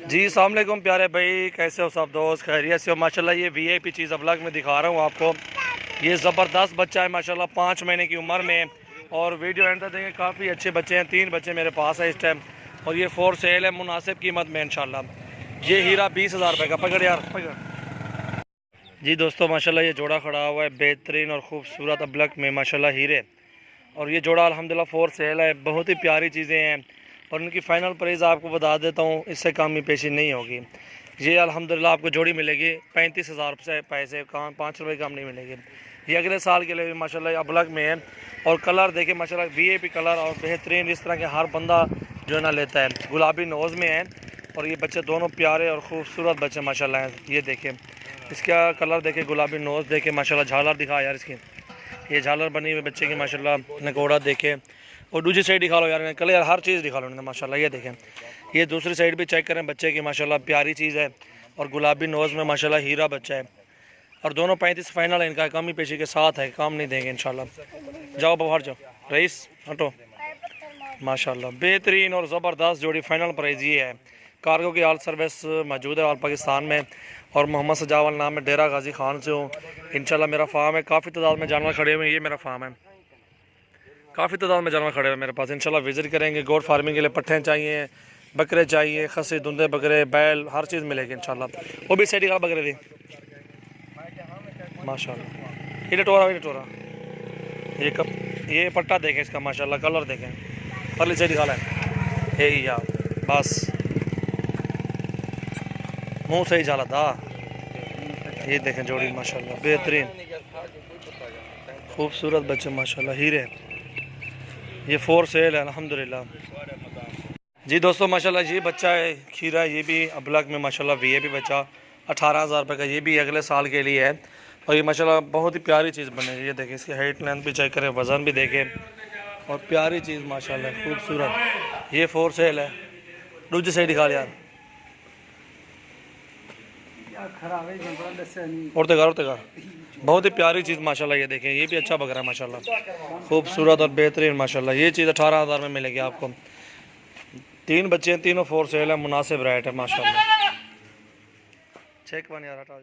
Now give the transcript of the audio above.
जी अस्सलाम वालेकुम प्यारे भाई, कैसे हो सब दोस्त? खैरियत से हो? माशाल्लाह ये वीआईपी चीज़ व्लॉग में दिखा रहा हूँ आपको। ये ज़बरदस्त बच्चा है माशाल्लाह, 5 महीने की उम्र में। और वीडियो एंड तक देखें, काफ़ी अच्छे बच्चे हैं। 3 बच्चे मेरे पास है इस टाइम और ये फॉर सेल है मुनासिब कीमत में इंशाल्लाह। ये हीरा 20,000 रुपये का। पकड़ यार पकड़। जी दोस्तों माशाल्लाह ये जोड़ा खड़ा हुआ है बेहतरीन और ख़ूबसूरत अबलक में माशाल्लाह हीरे। और ये जोड़ा अल्हम्दुलिल्लाह फॉर सेल है। बहुत ही प्यारी चीज़ें हैं और उनकी फ़ाइनल प्राइस आपको बता देता हूँ, इससे कम ही पेशी नहीं होगी। ये अल्हम्दुलिल्लाह आपको जोड़ी मिलेगी 35,000 से पैसे कम, 5 रुपये कम नहीं मिलेगी। ये अगले साल के लिए माशाल्लाह अबलग में है। और कलर देखिए माशाल्लाह वीआईपी कलर और बेहतरीन, इस तरह के हर बंदा जो है ना लेता है। गुलाबी नोज़ में है और ये बच्चे दोनों प्यारे और ख़ूबसूरत बच्चे माशाल्लाह हैं। ये देखें इसका कलर देखें, गुलाबी नोज़ देखें माशाल्लाह। झालर दिखा यार इसकी, ये झालर बनी हुई बच्चे की माशाल्लाह। नकोड़ा देखें और दूसरी साइड दिखा लो यार, कल यार हर चीज़ दिखा लो इन्हें माशाल्लाह। ये देखें, ये दूसरी साइड भी चेक करें बच्चे की माशाल्लाह, प्यारी चीज़ है। और गुलाबी नोज़ में माशाल्लाह हीरा बच्चा है। और दोनों 35 फाइनल है इनका, कम ही पेशी के साथ है, काम नहीं देंगे इंशाल्लाह। जाओ बाहर जाओ रईस हटो। माशाल्लाह बेहतरीन और ज़बरदस्त जोड़ी, फाइनल प्राइस ये है। कार्गो की आल सर्विस मौजूद है और पाकिस्तान में। और मोहम्मद सजावल नाम है, डेरा गाजी खान से हूँ इंशाल्लाह। मेरा फार्म है, काफ़ी तादाद में जानवर खड़े हुए हैं। ये मेरा फार्म है, काफ़ी तादाद में जानवर खड़े हुए मेरे पास। इंशाल्लाह विज़िट करेंगे। गोट फार्मिंग के लिए पट्ठे चाहिए, बकरे चाहिए, खस्सी धुंधे बकरे, बैल, हर चीज़ मिलेगी इंशाल्लाह। वो भी साइड का बकरे दी माशाल्लाह। ये टोरा, ये टोरा, ये पट्टा देखें इसका माशाल्लाह, कलर देखें, परली साइड दिखा है यही यार बस, मुँह सही जाला था। ये देखें जोड़ी माशाल्लाह बेहतरीन खूबसूरत बच्चे माशाल्लाह हीरे। ये फॉर सेल है अल्हम्दुलिल्लाह। जी दोस्तों माशाल्लाह ये बच्चा है खीरा, ये भी अबलग में माशाल्लाह वीआईपी बच्चा 18,000 रुपये का। ये भी अगले साल के लिए है और ये माशाल्लाह बहुत ही प्यारी चीज़ बनेगी। ये देखें इसकी हाइट लेंथ भी चेक करें, वज़न भी देखें और प्यारी चीज़ माशाल्लाह खूबसूरत। ये फॉर सेल है। दूसरी साइड दिखा यार, और बहुत ही प्यारी चीज़ माशाल्लाह। ये देखें ये भी अच्छा बकरा है माशाल्लाह, खूबसूरत और बेहतरीन माशाल्लाह। ये चीज़ 18,000 में मिलेगी आपको। 3 बच्चे हैं, तीनों फॉर सेल है, मुनासिब रेट है माशाल्लाह। चेक बन यार हटा।